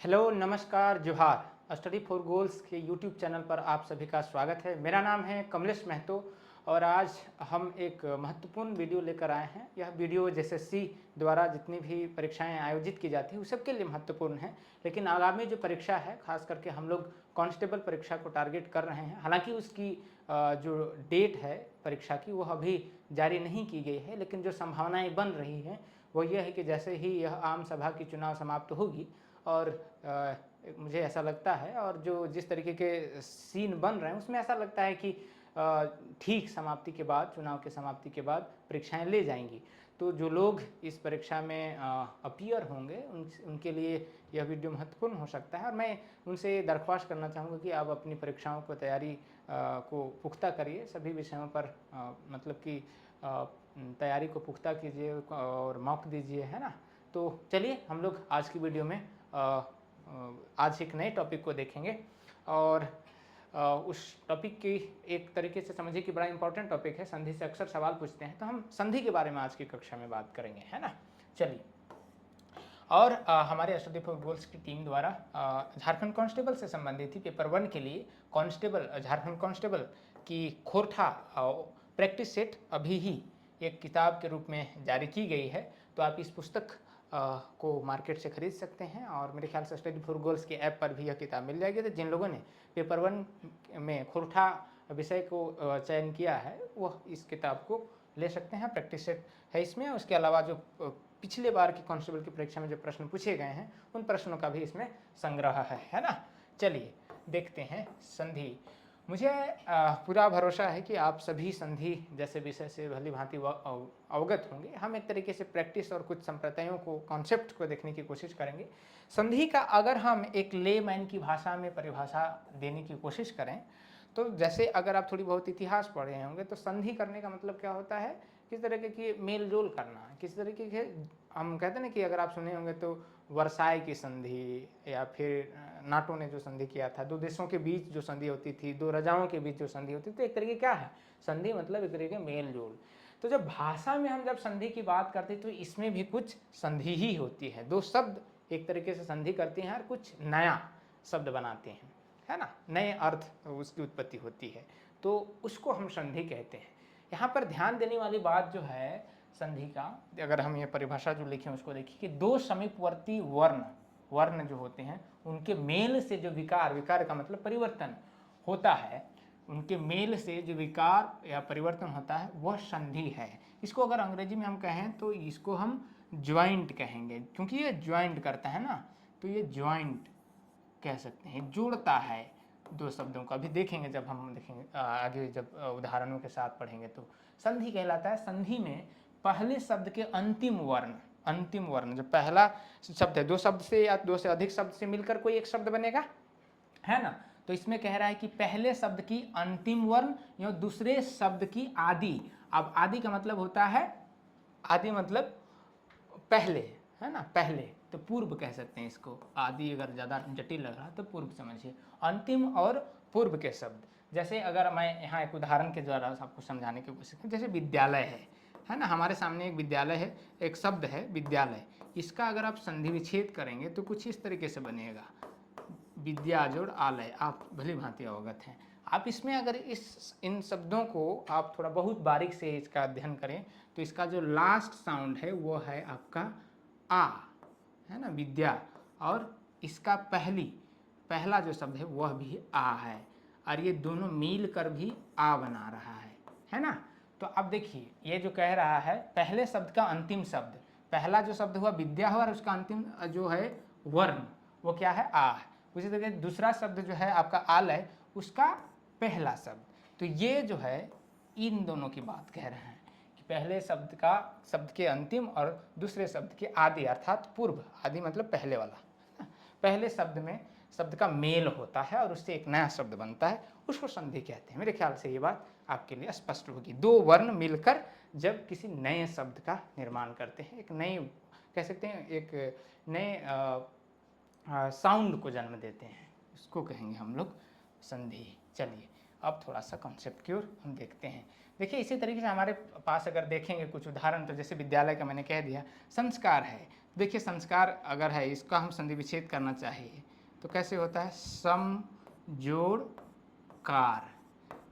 Hello, नमस्कार, जोहार। Study for goals के यूट्यूब चैनल पर आप सभी का स्वागत है। मेरा नाम है कमलेश महतो और आज हम एक महत्वपूर्ण वीडियो लेकर आए हैं। यह वीडियो एसएससी द्वारा जितनी भी परीक्षाएं आयोजित की जाती हैं उस सबके लिए महत्वपूर्ण है, लेकिन आगामी जो परीक्षा है, खास करके हम लोग कांस्टेबल परीक्षा को टारगेट कर रहे हैं। हालांकि उसकी जो डेट है परीक्षा की वह अभी जारी नहीं की गई है, लेकिन जो संभावनाएँ बन रही हैं वो यह है कि जैसे ही यह आम सभा की चुनाव समाप्त होगी और मुझे ऐसा लगता है, और जो जिस तरीके के सीन बन रहे हैं उसमें ऐसा लगता है कि ठीक समाप्ति के बाद, चुनाव के समाप्ति के बाद परीक्षाएं ले जाएंगी। तो जो लोग इस परीक्षा में अपीयर होंगे उनके लिए यह वीडियो महत्वपूर्ण हो सकता है, और मैं उनसे दरख्वास्त करना चाहूँगा कि आप अपनी परीक्षाओं को तैयारी को पुख्ता करिए। सभी विषयों पर मतलब कि तैयारी को पुख्ता कीजिए और मौक दीजिए, है ना। तो चलिए हम लोग आज की वीडियो में आज एक नए टॉपिक को देखेंगे, और उस टॉपिक की एक तरीके से समझिए कि बड़ा इंपॉर्टेंट टॉपिक है। संधि से अक्सर सवाल पूछते हैं, तो हम संधि के बारे में आज की कक्षा में बात करेंगे, है ना। चलिए, और हमारे स्टडी फॉर गोल्स की टीम द्वारा झारखंड कांस्टेबल से संबंधित ही पेपर 1 के लिए कांस्टेबल, झारखंड कांस्टेबल की खोरठा प्रैक्टिस सेट अभी ही एक किताब के रूप में जारी की गई है। तो आप इस पुस्तक को मार्केट से खरीद सकते हैं, और मेरे ख्याल से स्टडी फॉर गोल्स के ऐप पर भी यह किताब मिल जाएगी। तो जिन लोगों ने पेपर 1 में खोरठा विषय को चयन किया है वह इस किताब को ले सकते हैं। प्रैक्टिस सेट है इसमें। उसके अलावा जो पिछले बार की कांस्टेबल की परीक्षा में जो प्रश्न पूछे गए हैं उन प्रश्नों का भी इसमें संग्रह है ना। चलिए देखते हैं संधि। मुझे पूरा भरोसा है कि आप सभी संधि जैसे विषय से भली भांति अवगत होंगे। हम एक तरीके से प्रैक्टिस और कुछ संप्रदायों को, कॉन्सेप्ट को देखने की कोशिश करेंगे। संधि का अगर हम एक लेमैन की भाषा में परिभाषा देने की कोशिश करें तो जैसे अगर आप थोड़ी बहुत इतिहास पढ़े होंगे तो संधि करने का मतलब क्या होता है, किस तरीके की मेल जोल करना, किस तरीके के, हम कहते हैं ना कि अगर आप सुने होंगे तो वर्साई की संधि, या फिर नाटो ने जो संधि किया था, दो देशों के बीच जो संधि होती थी, दो राजाओं के बीच जो संधि होती थी, तो एक तरीके क्या है संधि, मतलब एक तरीके मेल जोल। तो जब भाषा में हम जब संधि की बात करते हैं तो इसमें भी कुछ संधि ही होती है। दो शब्द एक तरीके से संधि करते हैं और कुछ नया शब्द बनाते हैं, है ना, नए अर्थ उसकी उत्पत्ति होती है, तो उसको हम संधि कहते हैं। यहाँ पर ध्यान देने वाली बात जो है संधि का, अगर हम ये परिभाषा जो लिखें उसको देखिए कि दो समीपवर्ती वर्ण जो होते हैं उनके मेल से जो विकार का मतलब परिवर्तन होता है, उनके मेल से जो विकार या परिवर्तन होता है वह संधि है। इसको अगर अंग्रेजी में हम कहें तो इसको हम ज्वाइंट कहेंगे, क्योंकि ये ज्वाइंट करता है ना, तो ये ज्वाइंट कह सकते हैं, जोड़ता है दो शब्दों का। भी देखेंगे जब हम देखेंगे आगे, जब उदाहरणों के साथ पढ़ेंगे तो संधि कहलाता है। संधि में पहले शब्द के अंतिम वर्ण जो पहला शब्द है, दो शब्द से या दो से अधिक शब्द से मिलकर कोई एक शब्द बनेगा, है ना। तो इसमें कह रहा है कि पहले शब्द की अंतिम वर्ण या दूसरे शब्द की आदि। अब आदि का मतलब होता है, आदि मतलब पहले, है ना, पहले, तो पूर्व कह सकते हैं इसको। आदि अगर ज़्यादा जटिल लग रहा तो पूर्व समझिए। अंतिम और पूर्व के शब्द, जैसे अगर मैं यहाँ एक उदाहरण के द्वारा आपको समझाने की कोशिश करूँ, जैसे विद्यालय है ना, हमारे सामने एक विद्यालय है, एक शब्द है विद्यालय। इसका अगर आप संधि विच्छेद करेंगे तो कुछ इस तरीके से बनेगा, विद्या जोड़ आलय। आप भली भांति अवगत हैं। आप इसमें अगर इन शब्दों को आप थोड़ा बहुत बारीक से इसका अध्ययन करें तो इसका जो लास्ट साउंड है वो है आपका आ, है ना, विद्या, और इसका पहला जो शब्द है वह भी आ है, और ये दोनों मिल कर भी आ बना रहा है ना। तो अब देखिए ये जो कह रहा है पहले शब्द का अंतिम शब्द, पहला जो शब्द हुआ विद्या हुआ और उसका अंतिम जो है वर्ण वो क्या है, आ है। उसी तरह दूसरा शब्द जो है आपका आलय, उसका पहला शब्द। तो ये जो है इन दोनों की बात कह रहे हैं कि पहले शब्द के अंतिम और दूसरे शब्द के आदि, अर्थात पूर्व। आदि मतलब पहले वाला। पहले शब्द में शब्द का मेल होता है और उससे एक नया शब्द बनता है, उसको संधि कहते हैं। मेरे ख्याल से ये बात आपके लिए स्पष्ट होगी। दो वर्ण मिलकर जब किसी नए शब्द का निर्माण करते हैं, एक नए, कह सकते हैं एक नए साउंड को जन्म देते हैं, उसको कहेंगे हम लोग संधि। चलिए अब थोड़ा सा कॉन्सेप्ट की ओर हम देखते हैं। देखिए इसी तरीके से हमारे पास अगर देखेंगे कुछ उदाहरण, तो जैसे विद्यालय का मैंने कह दिया, संस्कार है, देखिए संस्कार अगर है, इसका हम संधि विच्छेद करना चाहिए तो कैसे होता है, सम जोड़ कार,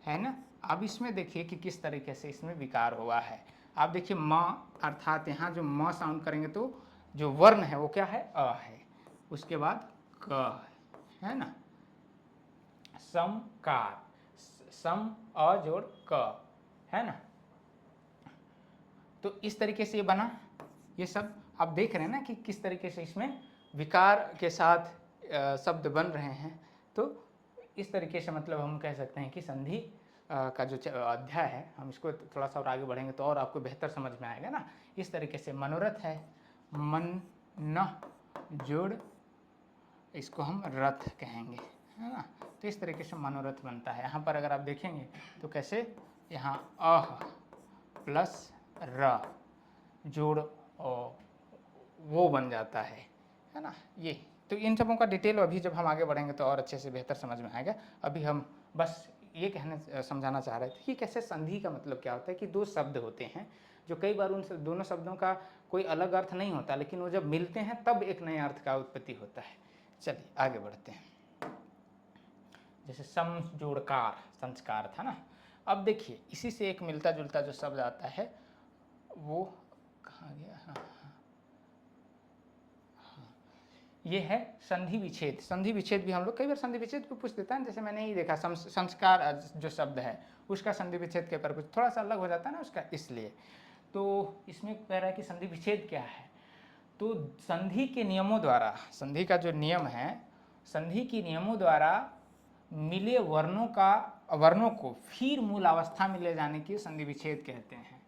है ना। अब इसमें देखिए कि किस तरीके से इसमें विकार हुआ है। आप देखिए म, अर्थात यहाँ जो म साउंड करेंगे तो जो वर्ण है वो क्या है, अ है, उसके बाद क है ना, समकार, सम अ जोड़ क, है ना। तो इस तरीके से ये बना, ये सब आप देख रहे हैं ना कि किस तरीके से इसमें विकार के साथ शब्द बन रहे हैं। तो इस तरीके से मतलब हम कह सकते हैं कि संधि का जो अध्याय है, हम इसको थोड़ा सा और आगे बढ़ेंगे तो और आपको बेहतर समझ में आएगा ना। इस तरीके से मनोरथ है, मन न जोड़, इसको हम रथ कहेंगे, है ना। तो इस तरीके से मनोरथ बनता है। यहाँ पर अगर आप देखेंगे तो कैसे, यहाँ अह प्लस र जोड़ वो बन जाता है ना। ये तो इन सबों का डिटेल अभी जब हम आगे बढ़ेंगे तो और अच्छे से बेहतर समझ में आएगा। अभी हम बस ये कहने समझाना चाह रहे थे कि कैसे संधि का मतलब क्या होता है कि दो शब्द होते हैं जो कई बार उन दोनों शब्दों का कोई अलग अर्थ नहीं होता, लेकिन वो जब मिलते हैं तब एक नए अर्थ का उत्पत्ति होता है। चलिए आगे बढ़ते हैं। जैसे समजोड़कार संस्कार था ना। अब देखिए इसी से एक मिलता जुलता जो शब्द आता है वो कहाँ गया, हाँ, ये है संधि विच्छेद। संधि विच्छेद भी हम लोग कई बार संधि विच्छेद भी पूछ देता है। जैसे मैंने ही देखा संस्कार जो शब्द है उसका संधि विच्छेद के पर कुछ थोड़ा सा अलग हो जाता है ना उसका, इसलिए। तो इसमें कह रहा है कि संधि विच्छेद क्या है, तो संधि के नियमों द्वारा, संधि का जो नियम है, संधि के नियमों द्वारा मिले वर्णों को फिर मूल अवस्था में ले जाने की संधि विच्छेद कहते हैं,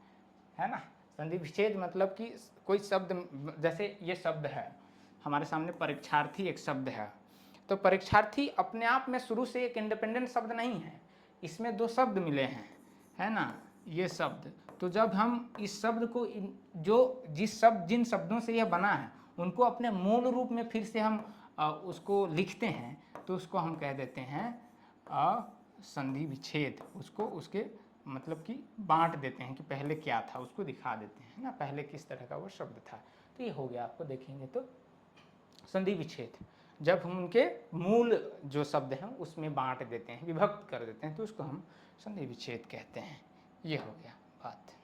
है ना। संधि विच्छेद मतलब कि कोई शब्द, जैसे ये शब्द है हमारे सामने परीक्षार्थी एक शब्द है, तो परीक्षार्थी अपने आप में शुरू से एक इंडिपेंडेंट शब्द नहीं है, इसमें दो शब्द मिले हैं, है ना, ये शब्द। तो जब हम इस शब्द को जिन शब्दों से यह बना है उनको अपने मूल रूप में फिर से हम उसको लिखते हैं तो उसको हम कह देते हैं संधि विच्छेद। उसको उसके मतलब कि बांट देते हैं कि पहले क्या था उसको दिखा देते हैं ना, पहले किस तरह का वो शब्द था। तो ये हो गया, आपको देखेंगे तो संधि विच्छेद जब हम उनके मूल जो शब्द हैं उसमें बांट देते हैं, विभक्त कर देते हैं, तो उसको हम संधि विच्छेद कहते हैं। ये हो गया बात।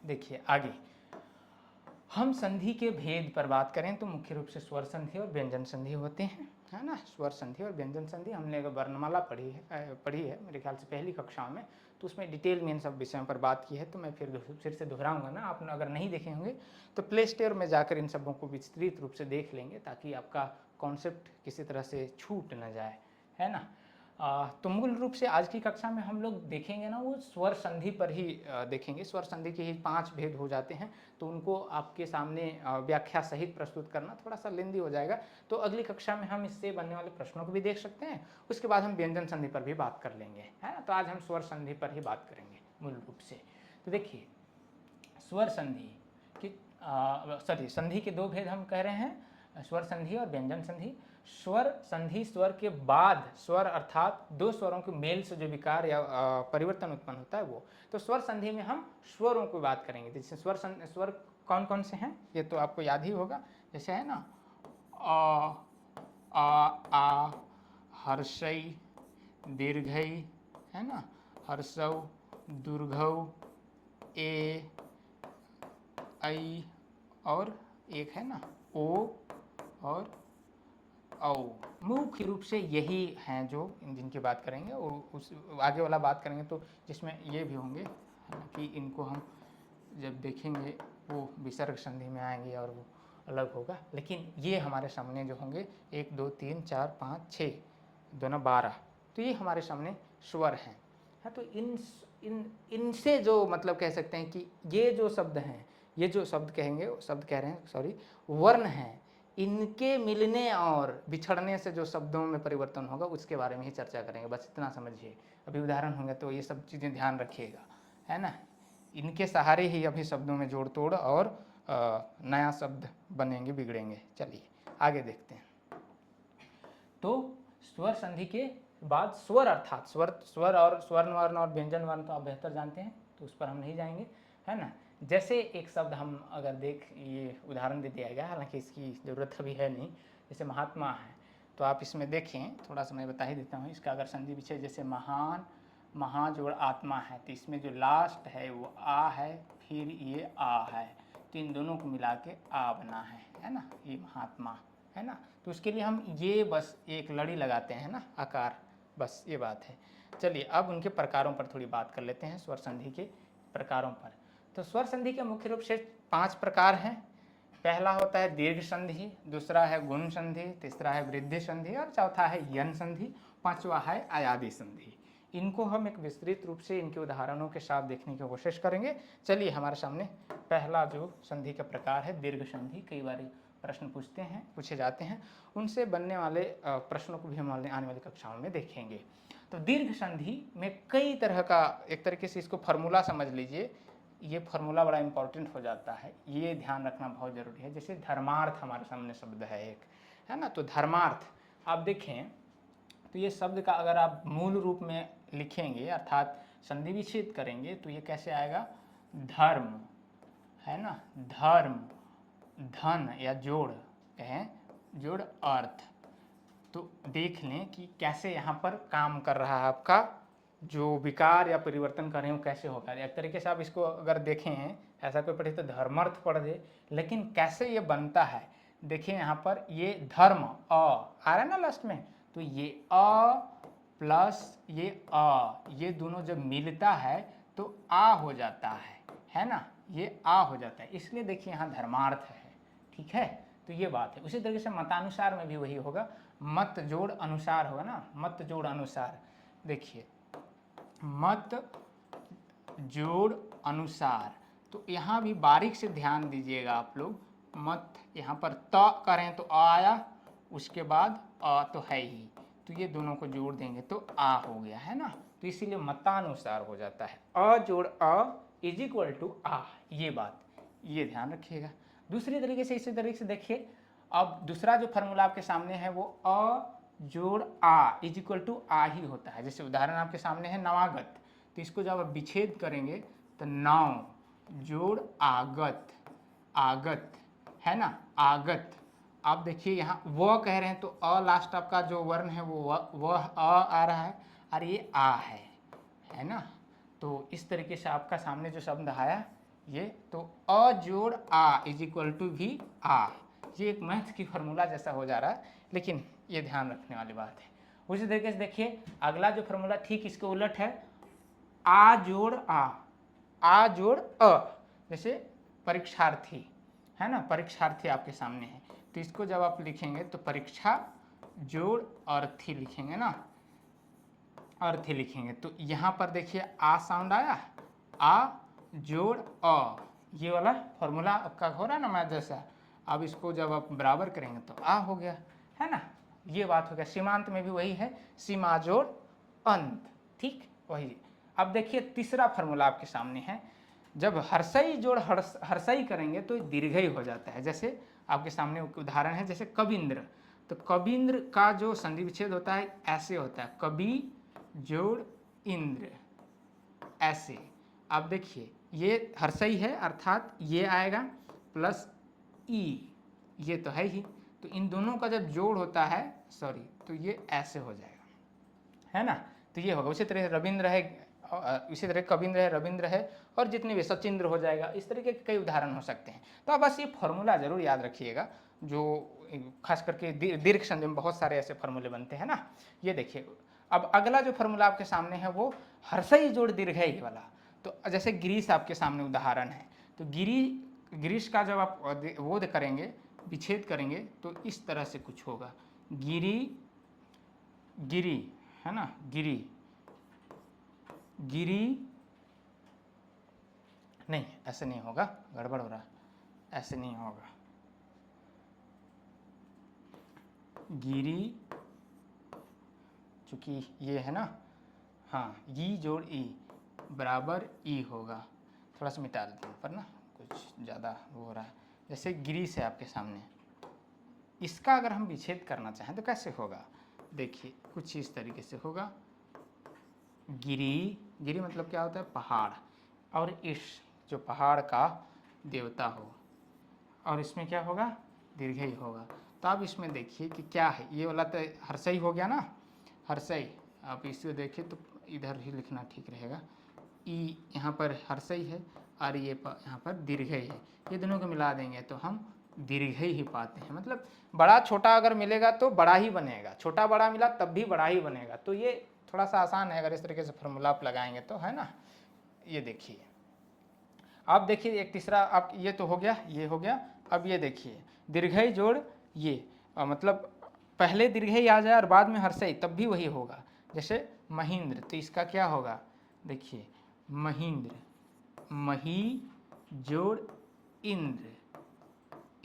देखिए आगे हम संधि के भेद पर बात करें तो मुख्य रूप से स्वर संधि और व्यंजन संधि होते हैं, है ना। स्वर संधि और व्यंजन संधि हमने अगर वर्णमाला पढ़ी है मेरे ख्याल से पहली कक्षाओं में, तो उसमें डिटेल में इन सब विषयों पर बात की है। तो मैं फिर से दोहराऊंगा ना, आप अगर नहीं देखे होंगे तो प्ले स्टोर में जाकर इन सबों को विस्तृत रूप से देख लेंगे ताकि आपका कॉन्सेप्ट किसी तरह से छूट न जाए, है ना। तो मूल रूप से आज की कक्षा में हम लोग देखेंगे ना वो स्वर संधि पर ही देखेंगे। स्वर संधि के ही 5 भेद हो जाते हैं, तो उनको आपके सामने व्याख्या सहित प्रस्तुत करना थोड़ा सा लेंदी हो जाएगा। तो अगली कक्षा में हम इससे बनने वाले प्रश्नों को भी देख सकते हैं, उसके बाद हम व्यंजन संधि पर भी बात कर लेंगे, है ना। तो आज हम स्वर संधि पर ही बात करेंगे मूल रूप से। तो देखिए स्वर संधि की संधि के 2 भेद हम कह रहे हैं, स्वर संधि और व्यंजन संधि। स्वर संधि स्वर के बाद, स्वर अर्थात 2 स्वरों के मेल से जो विकार या परिवर्तन उत्पन्न होता है वो। तो स्वर संधि में हम स्वरों की बात करेंगे। जैसे स्वर कौन कौन से हैं ये तो आपको याद ही होगा। जैसे है ना आ हर्षई दीर्घई, है ना, हर्षौ दुर्घौ, ए आई, और एक है ना ओ और औ। मुख्य रूप से यही हैं जो जिनकी बात करेंगे, और उस आगे वाला बात करेंगे तो जिसमें ये भी होंगे, है ना, कि इनको हम जब देखेंगे वो विसर्ग संधि में आएंगे और वो अलग होगा। लेकिन ये हमारे सामने जो होंगे 1 2 3 4 5 6 दोनों 12, तो ये हमारे सामने स्वर हैं। हाँ, तो इनसे जो मतलब कह सकते हैं कि ये जो शब्द हैं, ये जो शब्द कहेंगे, शब्द कह रहे हैं सॉरी, वर्ण हैं, इनके मिलने और बिछड़ने से जो शब्दों में परिवर्तन होगा उसके बारे में ही चर्चा करेंगे। बस इतना समझिए। अभी उदाहरण होंगे तो ये सब चीज़ें ध्यान रखिएगा, है ना। इनके सहारे ही अभी शब्दों में जोड़ तोड़ और नया शब्द बनेंगे, बिगड़ेंगे। चलिए आगे देखते हैं। तो स्वर संधि के बाद स्वर अर्थात स्वर और स्वर्ण वर्ण और व्यंजन वर्ण तो आप बेहतर जानते हैं, तो उस पर हम नहीं जाएंगे, है ना। जैसे एक शब्द हम अगर देख, ये उदाहरण दे दिया गया, हालांकि इसकी ज़रूरत अभी है नहीं, जैसे महात्मा है, तो आप इसमें देखें, थोड़ा सा मैं बता ही देता हूँ इसका अगर संधि विच्छेद, जैसे महान, महा जोड़ आत्मा है, तो इसमें जो लास्ट है वो आ है, फिर ये आ है, तो इन दोनों को मिला के आ बना है ना, ये महात्मा है ना। तो उसके लिए हम ये बस एक लड़ी लगाते हैं ना, आकार, बस ये बात है। चलिए अब उनके प्रकारों पर थोड़ी बात कर लेते हैं, स्वर संधि के प्रकारों पर। तो स्वर संधि के मुख्य रूप से 5 प्रकार हैं। पहला होता है दीर्घ संधि, दूसरा है गुण संधि, तीसरा है वृद्धि संधि और चौथा है यन संधि, पांचवा है अयादि संधि। इनको हम एक विस्तृत रूप से इनके उदाहरणों के साथ देखने की कोशिश करेंगे। चलिए हमारे सामने पहला जो संधि का प्रकार है दीर्घ संधि, कई बार प्रश्न पूछे जाते हैं, उनसे बनने वाले प्रश्नों को भी हम आने वाली कक्षाओं में देखेंगे। तो दीर्घ संधि में कई तरह का, एक तरीके से इसको फार्मूला समझ लीजिए, ये फार्मूला बड़ा इंपॉर्टेंट हो जाता है, ये ध्यान रखना बहुत ज़रूरी है। जैसे धर्मार्थ हमारे सामने शब्द है एक, है ना, तो धर्मार्थ आप देखें तो ये शब्द का अगर आप मूल रूप में लिखेंगे अर्थात संधि विच्छेद करेंगे तो ये कैसे आएगा, धर्म, है ना, धर्म, धन या जोड़ कहें, जोड़ अर्थ। तो देख लें कि कैसे यहाँ पर काम कर रहा है आपका जो विकार या परिवर्तन कर रहे हो कैसे होगा। एक तरीके से आप इसको अगर देखें, ऐसा कोई पढ़े तो धर्मर्थ पढ़ दे, लेकिन कैसे ये बनता है देखिए, यहाँ पर ये धर्म अ आ रहा है ना लास्ट में, तो ये अ प्लस ये अ, ये दोनों जब मिलता है तो आ हो जाता है ना, ये आ हो जाता है, इसलिए देखिए यहाँ धर्मार्थ है, ठीक है। तो ये बात है। उसी तरीके से मतानुसार में भी वही होगा, मत जोड़ अनुसार होगा ना, मत जोड़ अनुसार, देखिए मत जोड़ अनुसार, तो यहाँ भी बारीक से ध्यान दीजिएगा आप लोग, मत यहाँ पर त करें तो आ आया, उसके बाद अ तो है ही, तो ये दोनों को जोड़ देंगे तो आ हो गया, है ना, तो इसीलिए मतानुसार हो जाता है, अ जोड़ अ इज इक्वल टू आ, ये बात, ये ध्यान रखिएगा। दूसरी तरीके से इसी तरीके से देखिए, अब दूसरा जो फार्मूला आपके सामने है वो अ जोड़ आ इज इक्वल टू आ ही होता है। जैसे उदाहरण आपके सामने है नवागत, तो इसको जब आप विच्छेद करेंगे तो नौ जोड़ आगत, आगत, है ना, आगत। आप देखिए यहाँ व कह रहे हैं तो अ लास्ट आपका जो वर्ण है वो वह अ आ रहा है और ये आ है ना। तो इस तरीके से आपका सामने जो शब्द आया ये, तो अ जोड़ आ इज इक्वल टू भी आ, ये एक मैथ की फार्मूला जैसा हो जा रहा है, लेकिन ये ध्यान रखने वाली बात है। उसी तरीके से देखिए अगला जो फार्मूला ठीक इसके उलट है, आ जोड़ आ जोड़ अ, जैसे परीक्षार्थी, है ना, परीक्षार्थी आपके सामने है, तो इसको जब आप लिखेंगे तो परीक्षा जोड़ अर्थी लिखेंगे ना, अर्थी लिखेंगे, तो यहाँ पर देखिए आ साउंड आया, आ जोड़ अ, ये वाला फॉर्मूला आपका हो रहा है ना मैथ जैसा, अब इसको जब आप बराबर करेंगे तो आ हो गया, है ना, ये बात हो गया। सीमांत में भी वही है, सीमा जोड़ अंत, ठीक वही। अब देखिए तीसरा फार्मूला आपके सामने है, जब हर्षई जोड़ हर्षई करेंगे तो दीर्घई हो जाता है। जैसे आपके सामने उदाहरण है जैसे कविंद्र, तो कविंद्र का जो संधि विच्छेद होता है ऐसे होता है, कवि जोड़ इंद्र, ऐसे। अब देखिए ये हर्षई है अर्थात ये आएगा प्लस ई, ये तो है ही, तो इन दोनों का जब जोड़ होता है, सॉरी, तो ये ऐसे हो जाएगा, है ना, तो ये होगा। उसी तरह रविंद्र है, इसी तरह कविंद्र है, रविंद्र है, और जितने भी सचिंद्र हो जाएगा, इस तरीके के कई उदाहरण हो सकते हैं। तो अब बस ये फॉर्मूला जरूर याद रखिएगा, जो खास करके दीर्घ संधि में बहुत सारे ऐसे फार्मूले बनते हैं ना। ये देखिए अब अगला जो फार्मूला आपके सामने है वो हर्षई जोड़ दीर्घई वाला, तो जैसे गिरीश आपके सामने उदाहरण है, तो गिरीश का जब आप वो करेंगे, विच्छेद करेंगे तो इस तरह से कुछ होगा, गिरी गिरी, है ना, गिरी गिरी, नहीं ऐसे नहीं होगा, गड़बड़ हो रहा है, ऐसे नहीं होगा, गिरी, चूंकि ये है ना, हाँ, ई जोड़ ई बराबर ई होगा, थोड़ा सा मिटा देते हैं पर ना कुछ ज़्यादा वो हो रहा है। जैसे गिरीश है आपके सामने, इसका अगर हम विच्छेद करना चाहें तो कैसे होगा, देखिए कुछ इस तरीके से होगा, गिरी, गिरी मतलब क्या होता है, पहाड़, और इस जो पहाड़ का देवता हो, और इसमें क्या होगा, दीर्घई होगा। तो आप इसमें देखिए कि क्या है, ये वाला तो हर्षई हो गया ना, हर्षई। आप इसे देखिए तो इधर ही लिखना ठीक रहेगा, ई यहाँ पर हर्षई है और ये यहाँ पर दीर्घई है, ये दोनों को मिला देंगे तो हम दीर्घई ही पाते हैं। मतलब बड़ा छोटा अगर मिलेगा तो बड़ा ही बनेगा, छोटा बड़ा मिला तब भी बड़ा ही बनेगा। तो ये थोड़ा सा आसान है, अगर इस तरीके से फॉर्मूला आप लगाएंगे तो, है ना। ये देखिए, आप देखिए एक तीसरा, आप ये तो हो गया, ये हो गया। अब ये देखिए दीर्घई जोड़ ये, मतलब पहले दीर्घई आ जाए और बाद में हर्षई, तब भी वही होगा। जैसे महेंद्र, तो इसका क्या होगा, देखिए महेंद्र, मही जोड़ इंद्र,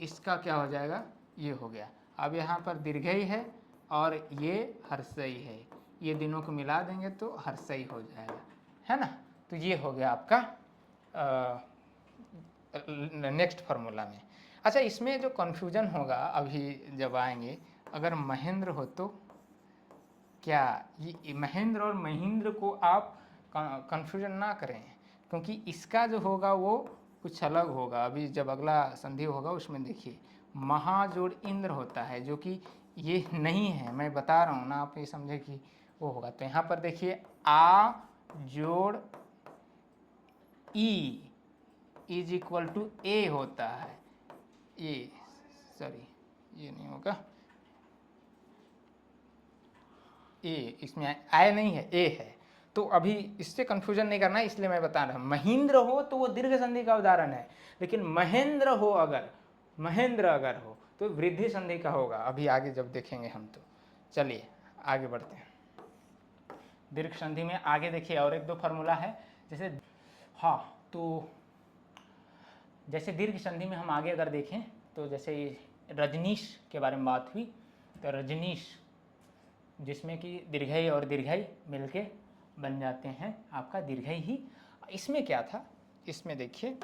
इसका क्या हो जाएगा, ये हो गया। अब यहाँ पर दीर्घई है और ये हर्षई है, ये दोनों को मिला देंगे तो हर्षई हो जाएगा, है ना। तो ये हो गया आपका नेक्स्ट फार्मूला में। अच्छा, इसमें जो कन्फ्यूजन होगा अभी जब आएंगे, अगर महेंद्र हो तो क्या, ये महेंद्र और महेंद्र को आप कन्फ्यूजन ना करें, क्योंकि इसका जो होगा वो कुछ अलग होगा। अभी जब अगला संधि होगा उसमें देखिए महाजोड़ इंद्र होता है, जो कि ये नहीं है, मैं बता रहा हूँ ना, आप ये समझे कि वो होगा। तो यहाँ पर देखिए आ जोड़ ई इज इक्वल टू ए होता है, ए सॉरी ये नहीं होगा, ए, इसमें आय नहीं है, ए है। तो अभी इससे कंफ्यूजन नहीं करना है, इसलिए मैं बता रहा हूँ। महेंद्र हो तो वो दीर्घ संधि का उदाहरण है, लेकिन महेंद्र हो अगर, महेंद्र अगर हो तो वृद्धि संधि का होगा। अभी आगे जब देखेंगे हम तो चलिए आगे बढ़ते हैं। दीर्घ संधि में आगे देखिए और एक दो फार्मूला है, जैसे हाँ, तो जैसे दीर्घ संधि में हम आगे अगर देखें तो जैसे रजनीश के बारे में बात हुई, तो रजनीश जिसमें कि दीर्घई और दीर्घई मिलके बन जाते हैं आपका दीर्घई ही। इसमें क्या था, इसमें देखिए,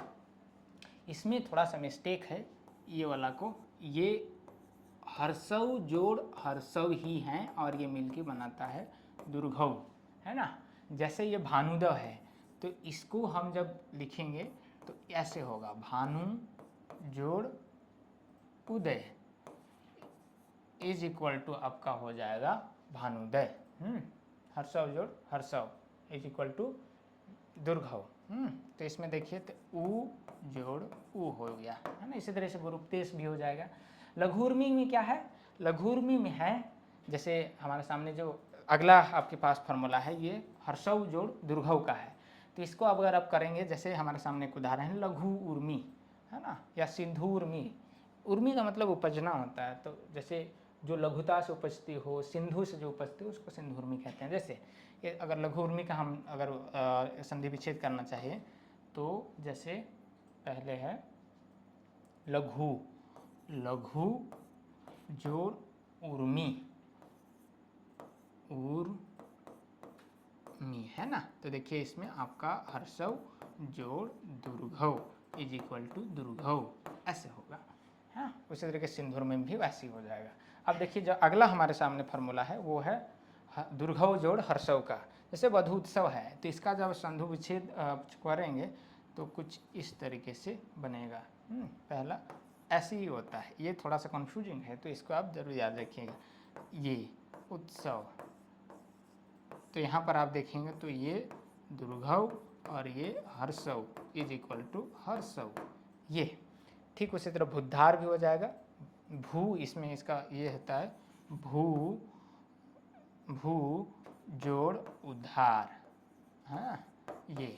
इसमें थोड़ा सा मिस्टेक है, ये वाला को, ये हर्षव जोड़ हर्षव ही हैं और ये मिलके बनाता है दुर्घव, है ना। जैसे ये भानुद है, तो इसको हम जब लिखेंगे तो ऐसे होगा, भानु जोड़ उदय इज इक्वल टू आपका हो जाएगा भानुदय। हर्षव जोड़ हर्षव इज इक्वल टू दुर्घव। तो इसमें देखिए तो उ जोड़ उ हो गया, है ना। इसी तरह से गुरुपदेश भी हो जाएगा। लघुर्मी में क्या है, लघुर्मी में है, जैसे हमारे सामने जो अगला आपके पास फार्मूला है, ये हर्षव जोड़ दुर्घव का है। तो इसको अगर आप करेंगे, जैसे हमारे सामने एक उदाहरण है लघु उर्मी, है ना, या सिंधु उर्मी। उर्मी का मतलब उपजना होता है, तो जैसे जो लघुता से उपजती हो, सिंधु से जो उपजती हो, उसको सिंधु उर्मी कहते हैं। जैसे अगर लघु उर्मी का हम अगर संधि विच्छेद करना चाहिए तो जैसे पहले है लघु, लघु जोड़ उर्मी, उर्मी, है ना। तो देखिए इसमें आपका हर्षव जोड़ दुर्घव इज इक्वल टू दुर्घव, ऐसे होगा, हाँ। उसी तरीके सिंधुर में भी वैसे ही हो जाएगा। अब देखिए जो अगला हमारे सामने फार्मूला है वो है दुर्घव जोड़ हर्षव का। जैसे वधूत्सव है, तो इसका जब संधि विच्छेद करेंगे तो कुछ इस तरीके से बनेगा। पहला ऐसे ही होता है, ये थोड़ा सा कंफ्यूजिंग है, तो इसको आप जरूर याद रखिएगा। ये उत्सव, तो यहाँ पर आप देखेंगे तो ये दुर्घव और ये हर्षव इज इक्वल टू हर्षव, ये ठीक उसी तरह भूधार भी हो जाएगा। भू, इसमें इसका ये होता है भू, भू जोड़ उद्धार, हाँ, ये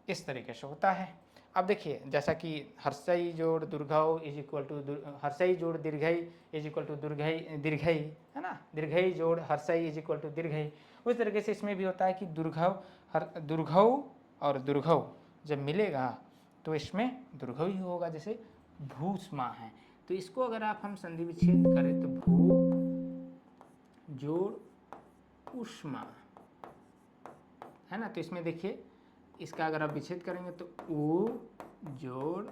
इस तरीके से होता है। अब देखिए जैसा कि हर्षई जोड़ दुर्घव इज इक्वल टू हर्षई जोड़ दीर्घई इज इक्वल टू दीर्घई, है ना। दीर्घई जोड़ हर्षई इज इक्वल टू दीर्घई। उस तरीके से इसमें भी होता है कि दुर्घव और दुर्घव जब मिलेगा तो इसमें दुर्घव ही होगा। जैसे भूष्मा है, तो इसको अगर आप हम संधि विच्छेद करें तो भू जोड़ उष्मा, है ना। तो इसमें देखिए इसका अगर आप विच्छेद करेंगे तो उ जोड़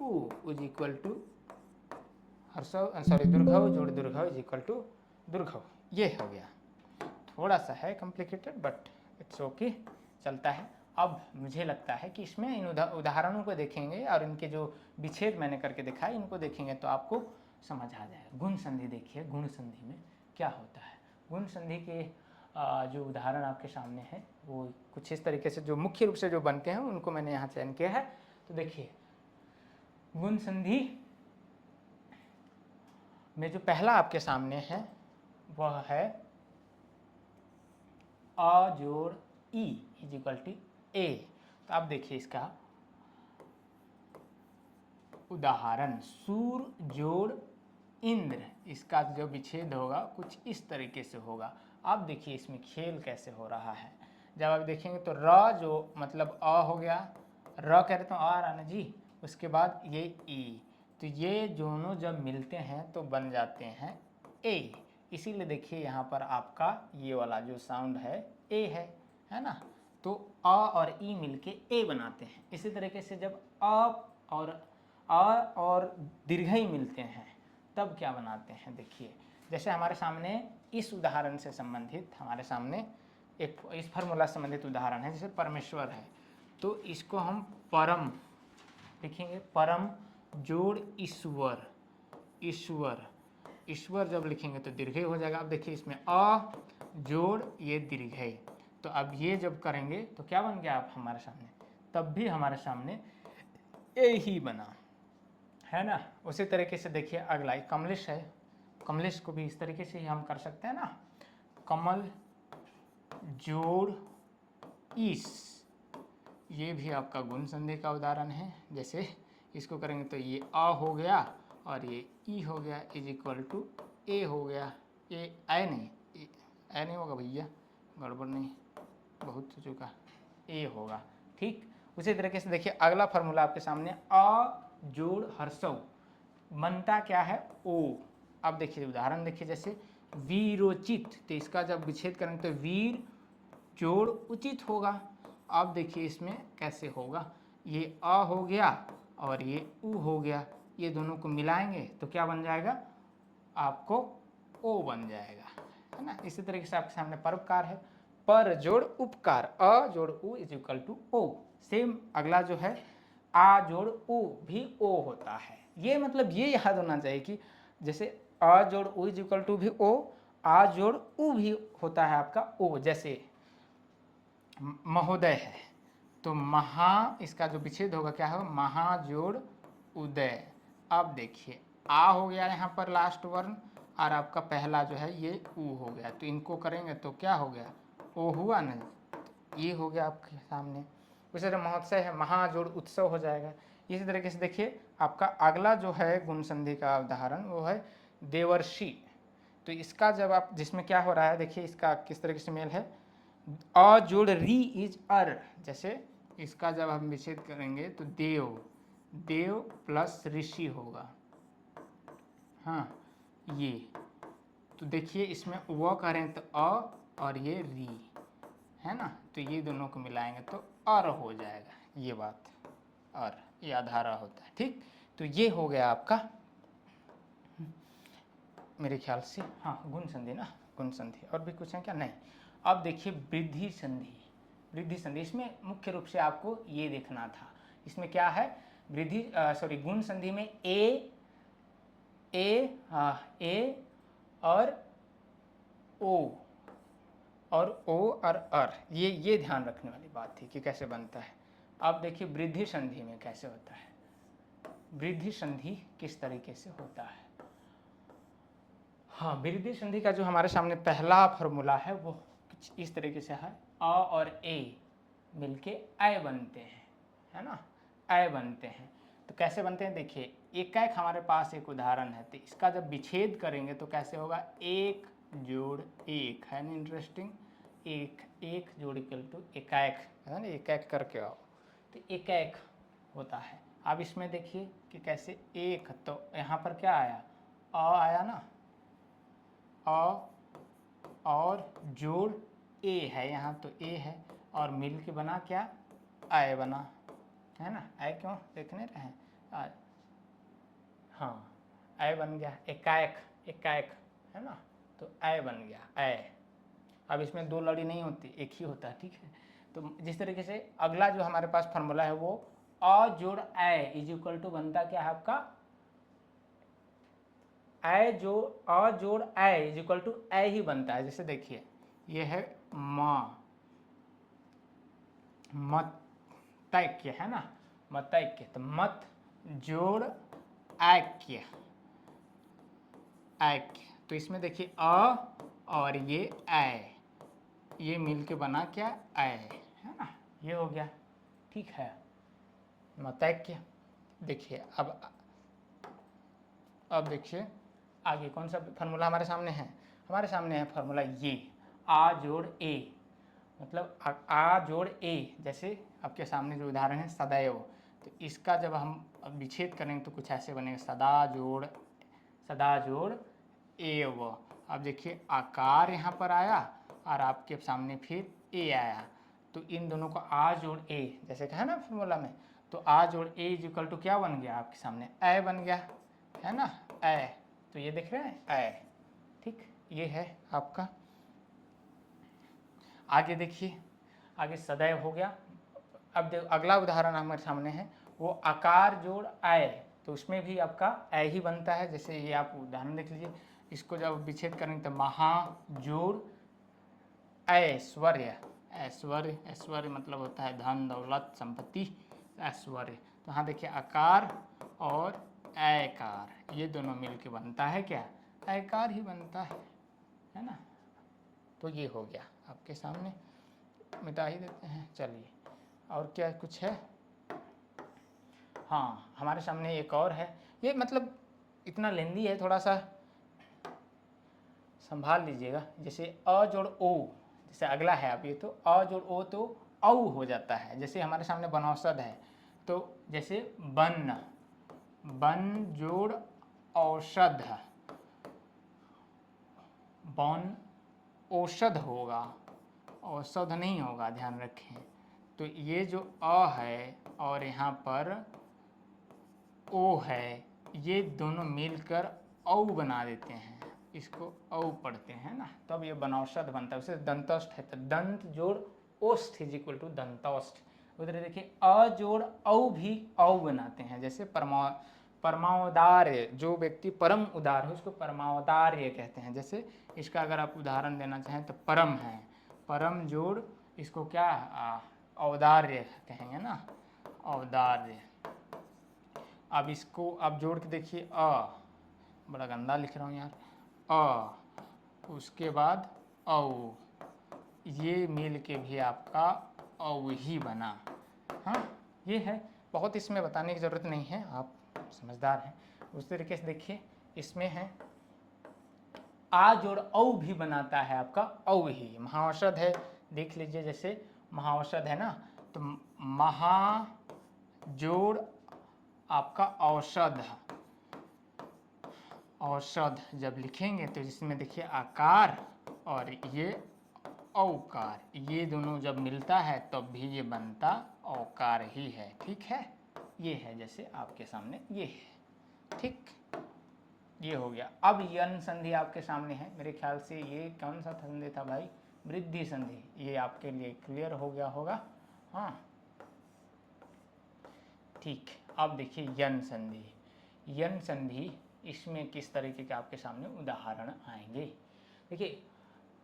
उ इज इक्वल टू हर्षव, सॉरी दुर्घव जोड़ दुर्घव इज इक्वल टू दुर्घव, ये हो गया। थोड़ा सा है कॉम्प्लिकेटेड बट इट्स ओके, चलता है। अब मुझे लगता है कि इसमें इन उदाहरणों को देखेंगे और इनके जो विच्छेद मैंने करके दिखाए इनको देखेंगे तो आपको समझ आ जाएगा। गुण संधि देखिए, गुण संधि में क्या होता है। गुण संधि के जो उदाहरण आपके सामने है वो कुछ इस तरीके से जो मुख्य रूप से जो बनते हैं उनको मैंने यहाँ चयन किया है। तो देखिए गुण संधि में जो पहला आपके सामने है वह है अ जोड़ ई इज इक्वल टू ए। तो आप देखिए इसका उदाहरण सूर जोड़ इंद्र, इसका जो विच्छेद होगा कुछ इस तरीके से होगा। आप देखिए इसमें खेल कैसे हो रहा है। जब आप देखेंगे तो र जो मतलब अ हो गया, र कह रहे तो आ रहा ना जी, उसके बाद ये ई, तो ये दोनों जब मिलते हैं तो बन जाते हैं ए। इसीलिए देखिए यहाँ पर आपका ये वाला जो साउंड है ए है ना। तो अ और ई मिलके ए बनाते हैं। इसी तरीके से जब अ और दीर्घई मिलते हैं तब क्या बनाते हैं। देखिए जैसे हमारे सामने इस उदाहरण से संबंधित हमारे सामने एक इस फार्मूला से संबंधित उदाहरण है, जैसे परमेश्वर है तो इसको हम परम लिखेंगे, परम जोड़ ईश्वर, ईश्वर, ईश्वर जब लिखेंगे तो दीर्घई हो जाएगा। अब देखिए इसमें अ जोड़ ये दीर्घई, तो अब ये जब करेंगे तो क्या बन गया आप हमारे सामने, तब भी हमारे सामने ए ही बना, है ना। उसी तरीके से देखिए अगला कमलेश है, कमलेश को भी इस तरीके से ही हम कर सकते हैं ना, कमल जोड़ ईस, ये भी आपका गुण संधि का उदाहरण है। जैसे इसको करेंगे तो ये आ हो गया और ये ई हो गया इज इक्वल टू ए हो गया। ए आई नहीं, ए नहीं होगा भैया, गड़बड़ नहीं, बहुत हो चुका, ए होगा, ठीक। उसी तरीके से देखिए अगला फार्मूला आपके सामने अ जोड़ हर्षव, बनता क्या है ओ। अब देखिए उदाहरण देखिए जैसे वीरोचित, तो इसका जब विच्छेद करेंगे तो वीर जोड़ उचित होगा। अब देखिए इसमें कैसे होगा, ये अ हो गया और ये उ हो गया, ये दोनों को मिलाएंगे तो क्या बन जाएगा, आपको ओ बन जाएगा, है ना। इसी तरीके से आपके सामने परोपकार है, पर जोड़ उपकार, अ जोड़ उ इज इक्वल टू ओ। सेम अगला जो है आ जोड़ उ भी ओ होता है। ये मतलब ये याद होना चाहिए कि जैसे अ जोड़ उ इज इक्वल टू भी ओ, आ जोड़ उ भी होता है आपका ओ। जैसे महोदय है तो महा, इसका जो विच्छेद होगा क्या होगा, महा जोड़ उदय। अब देखिए आ हो गया यहाँ पर लास्ट वर्ण और आपका पहला जो है ये उ हो गया, तो इनको करेंगे तो क्या हो गया, ओ हुआ ना, ये हो गया आपके सामने। उसी तरह महोत्सव है, महा जोड़ उत्सव हो जाएगा। इसी तरीके से देखिए आपका अगला जो है गुण संधि का उदाहरण वो है देवर्षि। तो इसका जब आप जिसमें क्या हो रहा है देखिए इसका किस तरीके से मेल है, अ जोड़ री इज अर, जैसे इसका जब हम विच्छेद करेंगे तो देव, देव प्लस ऋषि होगा, हाँ ये। तो देखिए इसमें व करें तो अ और ये री, है ना, तो ये दोनों को मिलाएंगे तो अर हो जाएगा, ये बात अर, ये आधारा होता है, ठीक। तो ये हो गया आपका मेरे ख्याल से, हाँ गुण संधि ना, गुण संधि। और भी कुछ है क्या, नहीं। अब देखिए वृद्धि संधि, वृद्धि संधि इसमें मुख्य रूप से आपको ये देखना था, इसमें क्या है वृद्धि सॉरी गुण संधि में ए और ओ और अर, ये ध्यान रखने वाली बात थी कि कैसे बनता है। अब देखिए वृद्धि संधि में कैसे होता है, वृद्धि संधि किस तरीके से होता है। हाँ वृद्धि संधि का जो हमारे सामने पहला फॉर्मूला है वो कुछ इस तरीके से है, अ और ए मिलके ऐ बनते हैं, है ना, ऐ बनते हैं। तो कैसे बनते हैं देखिए, एक हमारे पास एक उदाहरण है, तो इसका जब विच्छेद करेंगे तो कैसे होगा, एक जोड़ एक, है ना इंटरेस्टिंग, एक जोड़ इक्वल टू एकाएक, है ना, एकाएक करके आओ तो एकाएक होता है। अब इसमें देखिए कि कैसे एक, तो यहाँ पर क्या आया, अ आया ना, अ और जोड़ ए है यहाँ, तो ए है और मिल के बना क्या, आय बना, है ना, आय क्यों देखने रहे हैं, हाँ आय बन गया, एकाएक, एकाएक, है ना, तो आय बन गया आय। अब इसमें दो लड़ी नहीं होती, एक ही होता है, ठीक है। तो जिस तरीके से अगला जो हमारे पास फॉर्मूला है वो अ जोड़ ए इज इक्वल टू बनता क्या है आपका, अ जोड़ ए इज इक्वल टू ए ही बनता है। जैसे देखिए ये है मतैक्य है ना, मतैक्य, तो मत जोड़ ऐक्य, ऐक्य, तो इसमें देखिए अ और ये ए, ये मिलके बना क्या ए, है ना, ये हो गया, ठीक है, मतैक्य। देखिए अब देखिए आगे कौन सा फार्मूला हमारे सामने है, हमारे सामने है फार्मूला ये आ जोड़ ए, मतलब आ जोड़ ए, जैसे आपके सामने जो उदाहरण है सदैव, तो इसका जब हम विच्छेद करेंगे तो कुछ ऐसे बनेगा सदा जोड़ एव। अब देखिए आकार यहाँ पर आया और आपके सामने फिर ए आया, तो इन दोनों को आ जोड़ ए जैसे कहा ना फॉर्मूला में, तो आ जोड़ ए इज इक्वल टू क्या बन गया आपके सामने ए बन गया, है ना ए, तो ये देख रहे हैं ए, ठीक, ये है आपका। आगे देखिए, आगे सदैव हो गया। अब अगला उदाहरण हमारे सामने है वो आकार जोड़ आय, तो उसमें भी आपका ऐ ही बनता है। जैसे ये आप उदाहरण देख लीजिए, इसको जब विच्छेद करेंगे तो महा जोड़ ऐश्वर्य, ऐश्वर्य, ऐश्वर्य मतलब होता है धन दौलत संपत्ति, ऐश्वर्य। तो यहाँ देखिए आकार और ऐकार ये दोनों मिलके बनता है क्या, ऐकार ही बनता है ना। तो ये हो गया आपके सामने, मिटा ही देते हैं। चलिए और क्या कुछ है, हाँ हमारे सामने एक और है, ये मतलब इतना लेंदी है, थोड़ा सा संभाल लीजिएगा। जैसे अ जोड़ ओ, जैसे अगला है अब ये, तो अ जोड़ ओ तो औ हो जाता है। जैसे हमारे सामने बनौषध है, तो जैसे बन जोड़ औषध, बन औषध होगा, औषध नहीं होगा, ध्यान रखें। तो ये जो अ है और यहाँ पर ओ है, ये दोनों मिलकर औ बना देते हैं, इसको औ पढ़ते हैं ना, तब ये बनौषध बनता है। उसे दंतौष्ठ है, तो दंत जोड़ ओष्ठ इज इक्वल टू दंतौष्ठ। उधर देखिए अ जोड़ औ भी औ बनाते हैं। जैसे परमावदार्य, जो व्यक्ति परम उदार है उसको परमावदार्य कहते हैं। जैसे इसका अगर आप उदाहरण देना चाहें तो परम है, परम जोड़ इसको क्या औदार्य कहेंगे ना, औदार्य। अब इसको आप जोड़ के देखिए अ, बड़ा गंदा लिख रहा हूँ यार, अ उसके बाद औ, ये मिल के भी आपका औ ही बना। हाँ ये है, बहुत इसमें बताने की ज़रूरत नहीं है, आप समझदार हैं। उस तरीके से देखिए इसमें है आ जोड़ औ भी बनाता है आपका औ ही, महाऔषध है, देख लीजिए जैसे महाऔषध है ना, तो महा जोड़ आपका औषध, औषध जब लिखेंगे तो इसमें देखिए आकार और ये औकार, ये दोनों जब मिलता है तब भी ये बनता औकार ही है, ठीक है। ये है जैसे आपके सामने ये है, ठीक, ये हो गया। अब यन संधि आपके सामने है, मेरे ख्याल से ये कौन सा संधि था भाई, वृद्धि संधि, ये आपके लिए क्लियर हो गया होगा। हाँ ठीक, अब देखिए यन संधि, यन संधि इसमें किस तरीके के आपके सामने उदाहरण आएंगे। देखिए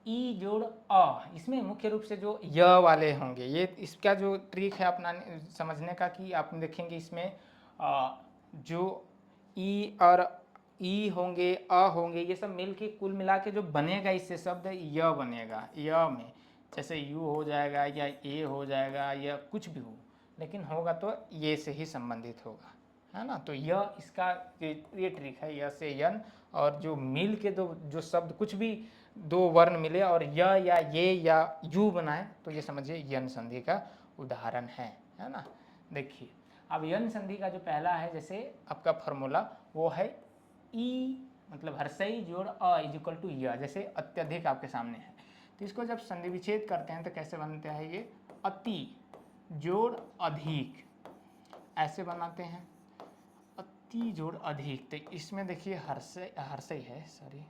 ई जोड़ अ, इसमें मुख्य रूप से जो य वाले होंगे, ये इसका जो ट्रिक है अपना समझने का, कि आप देखेंगे इसमें जो ई और ई होंगे, अ होंगे, ये सब मिल के कुल मिला के जो बनेगा इससे शब्द य बनेगा। य में जैसे यू हो जाएगा या ए हो जाएगा या कुछ भी हो, लेकिन होगा तो ये से ही संबंधित होगा, है ना। तो यह इसका ये ट्रिक है, य से यन, और जो मिल के दो जो शब्द कुछ भी दो वर्ण मिले और य या ये या यू बनाए तो ये समझिए यन संधि का उदाहरण है ना। देखिए अब यन संधि का जो पहला है, जैसे आपका फॉर्मूला वो है ई मतलब हर्षई जोड़ अ इज इक्वल टू य, जैसे अत्यधिक आपके सामने है, तो इसको जब संधि विच्छेद करते हैं तो कैसे बनता है, ये अति जोड़ अधिक, ऐसे बनाते हैं, अति जोड़ अधिक। तो इसमें देखिए हर्षई है, सॉरी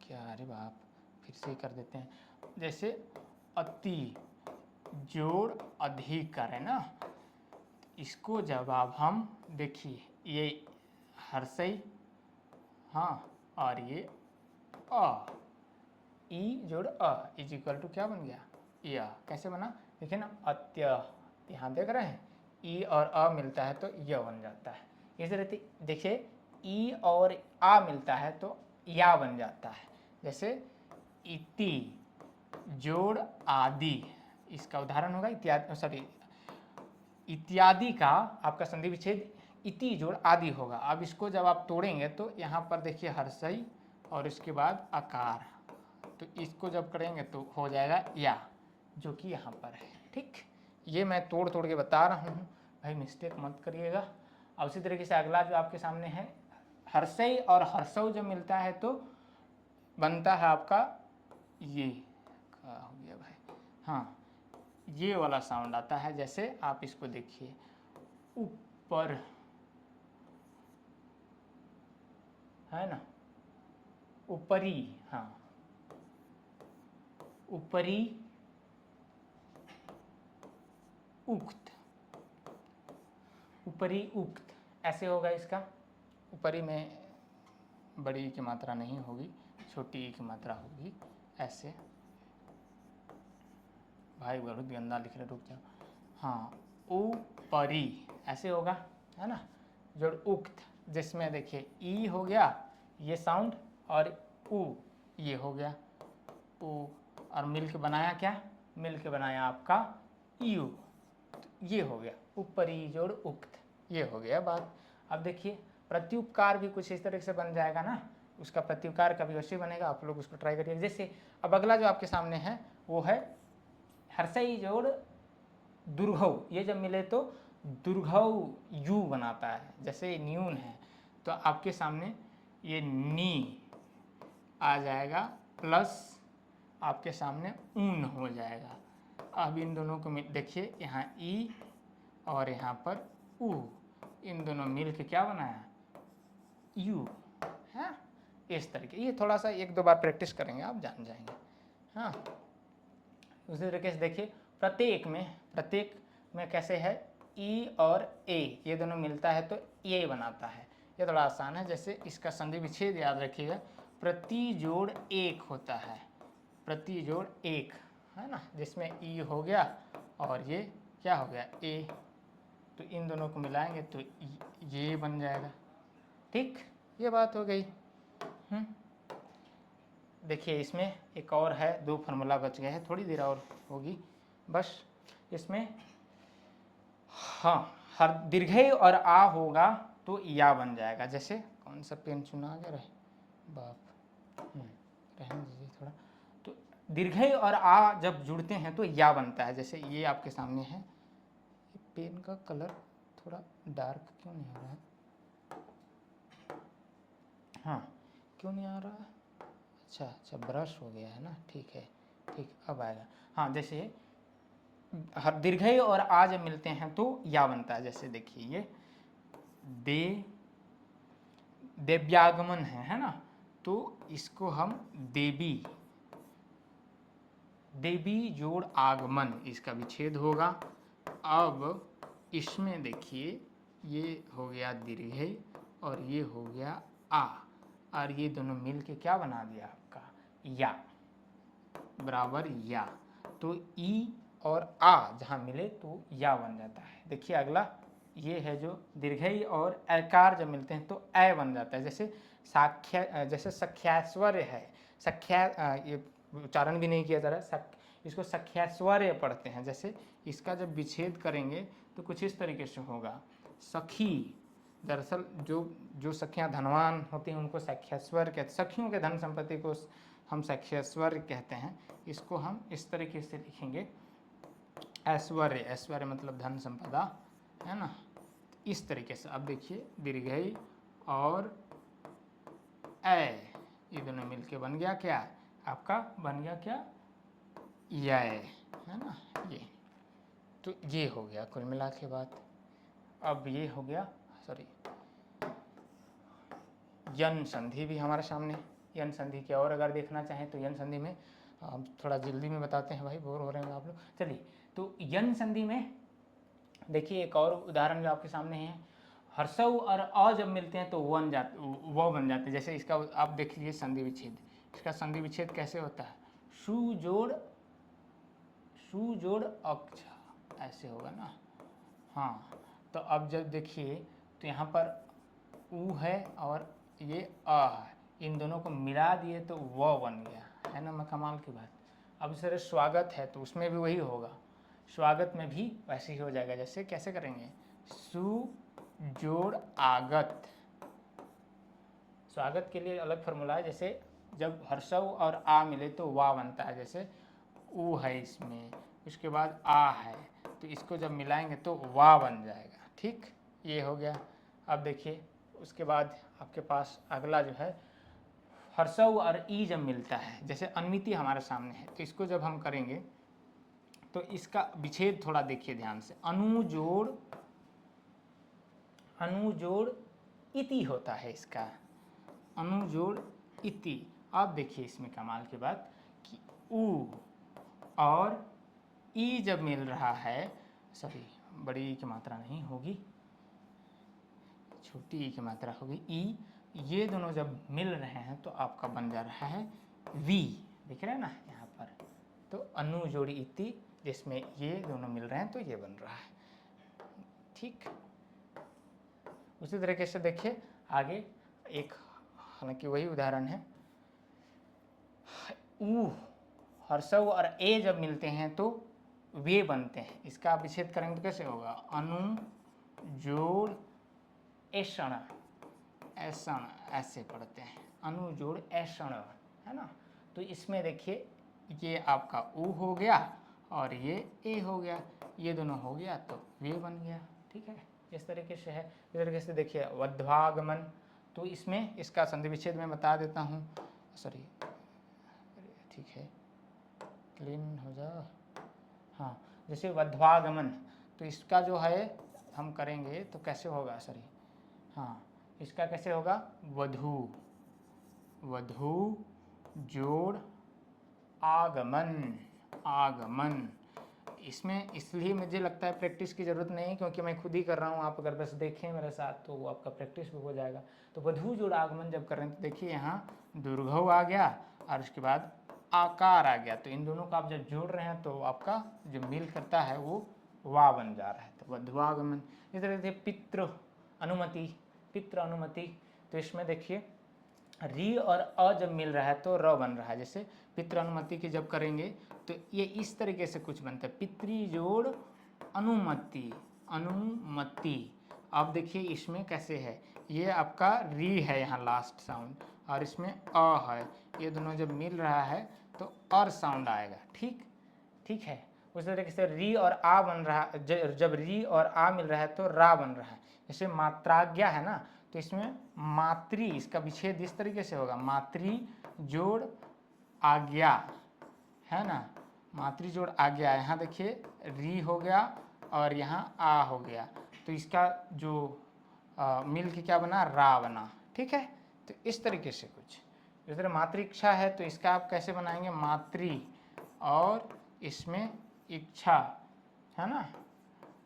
क्या, अरे बाप, फिर से ही कर देते हैं। जैसे अति जोड़ अधिक करें ना, इसको जब आप हम देखिए ये हर्षई, हाँ, और ये अ, ई जोड़ अ इज इक्वल टू क्या बन गया, या कैसे बना देखिए ना, अत्य, यहाँ देख रहे हैं ई और अ मिलता है तो य बन जाता है। इसी तरह देखिए ई और आ मिलता है तो या बन जाता है। जैसे इति जोड़ आदि, इसका उदाहरण होगा इत्यादि, सॉरी इत्यादि का आपका संधि विच्छेद इति जोड़ आदि होगा। अब इसको जब आप तोड़ेंगे तो यहाँ पर देखिए हर्षई और इसके बाद आकार, तो इसको जब करेंगे तो हो जाएगा या, जो कि यहाँ पर है। ठीक, ये मैं तोड़ तोड़ के बता रहा हूँ भाई, मिस्टेक मत करिएगा। अब उसी तरीके से अगला जो आपके सामने है, हर्षई और हर्षौ जब मिलता है तो बनता है आपका ये, क्या हो गया भाई, हाँ, ये वाला साउंड आता है। जैसे आप इसको देखिए, ऊपर है ना, ऊपरी, हाँ, ऊपरी उक्त, ऊपरी उक्त ऐसे होगा इसका। ऊपरी में बड़ी की मात्रा नहीं होगी, छोटी की मात्रा होगी ऐसे। भाई बहुत गंदा लिख रहे, रुक जाओ, हाँ, ऊपरी ऐसे होगा, है ना, जोड़ उक्त, जिसमें देखिए ई हो गया ये साउंड और उ ये हो गया उ, और मिल के बनाया क्या, मिल के बनाया आपका यू, तो ये हो गया ऊपरी जोड़ उक्त, ये हो गया बात। अब देखिए प्रत्युपकार भी कुछ इस तरह से बन जाएगा ना, उसका प्रत्युपकार का भी वैसे बनेगा, आप लोग उसको ट्राई करिए। जैसे अब अगला जो आपके सामने है वो है हर्षई जोड़ दुर्घौ, ये जब मिले तो दुर्घौ यू बनाता है। जैसे न्यून है तो आपके सामने ये नी आ जाएगा प्लस आपके सामने ऊन हो जाएगा। अब इन दोनों को देखिए, यहाँ ई और यहाँ पर उ, इन दोनों मिल के क्या बनाया, यू है। इस तरीके, ये थोड़ा सा एक दो बार प्रैक्टिस करेंगे आप जान जाएंगे। हाँ, उसी तरीके से देखिए प्रत्येक में कैसे है, ई और ए ये दोनों मिलता है तो ए बनाता है। ये थोड़ा आसान है। जैसे इसका संधि विच्छेद याद रखिएगा, प्रति जोड़ एक होता है, प्रति जोड़ एक, है ना, जिसमें ई हो गया और ये क्या हो गया ए, तो इन दोनों को मिलाएंगे तो ये बन जाएगा। ठीक, ये बात हो गई। देखिए इसमें एक और है, दो फार्मूला बच गए हैं, थोड़ी देर और होगी बस इसमें। हाँ, हर दीर्घई और आ होगा तो या बन जाएगा। जैसे कौन सा पेन चुना गया रहे बाप, रहने दीजिए थोड़ा। तो दीर्घई और आ जब जुड़ते हैं तो या बनता है। जैसे ये आपके सामने है, ये पेन का कलर थोड़ा डार्क क्यों नहीं हो रहा है, हाँ क्यों नहीं आ रहा है, अच्छा ब्रश हो गया है ना, ठीक है, ठीक अब आएगा। हाँ, जैसे हर दीर्घई और आ जब मिलते हैं तो या बनता है। जैसे देखिए ये देव्यागमन है ना, तो इसको हम देवी जोड़ आगमन, इसका विच्छेद होगा। अब इसमें देखिए ये हो गया दीर्घई और ये हो गया आ, और ये दोनों मिल के क्या बना दिया आपका या, बराबर या, तो ई और आ जहाँ मिले तो या बन जाता है। देखिए अगला ये है जो दीर्घई और ऐकार जब मिलते हैं तो ऐ बन जाता है। जैसे जैसे सख्यास्वर्य है, ये उच्चारण भी नहीं किया जा रहा है, इसको सख्यास्वर्य पढ़ते हैं। जैसे इसका जब विच्छेद करेंगे तो कुछ इस तरीके से होगा, सखी, दरअसल जो सखियाँ धनवान होती हैं उनको सख्यास्वर्य कहते हैं, सखियों के धन संपत्ति को हम सख्यास्वर्य कहते हैं। इसको हम इस तरीके से लिखेंगे, ऐश्वर्य, ऐश्वर्य मतलब धन संपदा, है ना, इस तरीके से। अब देखिए दीर्घई और ऐ ये दोनों मिलके बन गया क्या आपका, बन गया क्या या, है ना, ये तो ये हो गया कुल मिला के बात। अब ये हो गया, सॉरी, यन संधि भी हमारे सामने। यन संधि की और अगर देखना चाहें तो यन संधि में हम थोड़ा जल्दी में बताते हैं भाई, बोर हो रहे हैं आप लोग। चलिए, तो यन संधि में देखिए एक और उदाहरण जो आपके सामने है, हर्षव और अ जब मिलते हैं तो वो बन जाते हैं। जैसे इसका आप देख लीजिए संधि विच्छेद, इसका संधि विच्छेद कैसे होता है, सु जोड़ अक्ष, ऐसे होगा ना। हाँ, तो अब जब देखिए तो यहाँ पर उ है और ये अ है, इन दोनों को मिला दिए तो व बन गया, है ना। मैं कमाल की बात। अब सर स्वागत है तो उसमें भी वही होगा, स्वागत में भी वैसे ही हो जाएगा। जैसे कैसे करेंगे, सु जोड़ आगत, स्वागत के लिए अलग फॉर्मूला है। जैसे जब हर्षव और आ मिले तो वा बनता है, जैसे उ है इसमें, उसके बाद आ है, तो इसको जब मिलाएंगे तो वा बन जाएगा। ठीक, ये हो गया। अब देखिए उसके बाद आपके पास अगला जो है, हर्षव और ई जब मिलता है, जैसे अन्विति हमारे सामने है, तो इसको जब हम करेंगे तो इसका विच्छेद थोड़ा देखिए ध्यान से, अनुजोड़ इति होता है इसका, अनुजोड़ इति। आप देखिए इसमें कमाल की बात कि उ और ई जब मिल रहा है, सॉरी बड़ी ई की मात्रा नहीं होगी, छोटी ई की मात्रा होगी, ई, ये दोनों जब मिल रहे हैं तो आपका बन जा रहा है वी, दिख रहा है ना यहाँ पर। तो अनुजोड़ी इति, जिसमें ये दोनों मिल रहे हैं तो ये बन रहा है। ठीक, उसी तरीके से देखिए आगे एक, हालांकि वही उदाहरण है, उ, हर्षव और ए जब मिलते हैं तो वे बनते हैं। इसका आप विच्छेद करेंगे तो कैसे होगा, अनु जोड़ ऐषण, ऐषण ऐसे पढ़ते हैं, अनु जोड़ ऐषण, है ना। तो इसमें देखिए ये आपका उ हो गया और ये ए हो गया, ये दोनों हो गया तो वे बन गया। ठीक है, इस तरीके से है। इस तरीके से देखिए वध्वागमन, तो इसमें इसका संधि विच्छेद मैं बता देता हूँ, सॉरी ठीक है क्लीन हो जा। हाँ, जैसे वध्वागमन, तो इसका जो है हम करेंगे तो कैसे होगा, सॉरी हाँ, इसका कैसे होगा, वधू, वधू जोड़ आगमन, आगमन। इसमें इसलिए मुझे लगता है प्रैक्टिस की ज़रूरत नहीं, क्योंकि मैं खुद ही कर रहा हूँ। आप अगर बस देखें मेरे साथ तो वो आपका प्रैक्टिस भी हो जाएगा। तो वधू जोड़ आगमन जब कर रहे हैं तो देखिए यहाँ दुर्घव आ गया और उसके बाद आकार आ गया, तो इन दोनों को आप जब जोड़ रहे हैं तो आपका जो मिल करता है वो वा बन जा रहा है, तो वधुआगमन। इस तरह से पितृ अनुमति, पितृ अनुमति, तो इसमें देखिए री और अ जब मिल रहा है तो र बन रहा है। जैसे पितृ अनुमति की जब करेंगे तो ये इस तरीके से कुछ बनता है, पितृ जोड़ अनुमति, अनुमति। अब देखिए इसमें कैसे है, ये आपका री है यहाँ लास्ट साउंड और इसमें अ है, ये दोनों जब मिल रहा है तो अर साउंड आएगा। ठीक, ठीक है। उस तरीके से री और आ बन रहा, जब री और आ मिल रहा है तो रा बन रहा है। जैसे मात्राज्ञा है ना, तो इसमें मातृ, इसका विच्छेद इस तरीके से होगा, मातृ जोड़ आज्ञा, है ना, मातृ जोड़ आज्ञा। यहाँ देखिए री हो गया और यहाँ आ हो गया, तो इसका जो मिल के क्या बना, रा बना। ठीक है, तो इस तरीके से कुछ, इस तरह मातृइच्छा है तो इसका आप कैसे बनाएंगे, मातृ और इसमें इच्छा, है ना,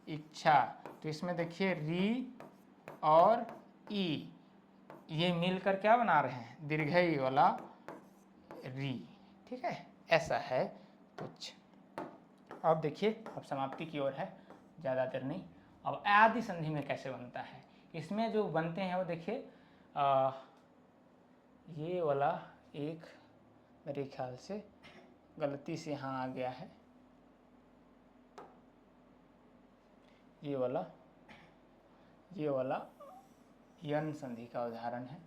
इच्छा। तो इसमें देखिए री और ई, ये मिलकर क्या बना रहे हैं, दीर्घई वाला री। ठीक है, ऐसा है कुछ। अब देखिए अब समाप्ति की ओर है, ज़्यादा देर नहीं। अब आदि संधि में कैसे बनता है, इसमें जो बनते हैं वो देखिए ये वाला एक मेरे ख्याल से गलती से यहाँ आ गया है, ये वाला यन संधि का उदाहरण है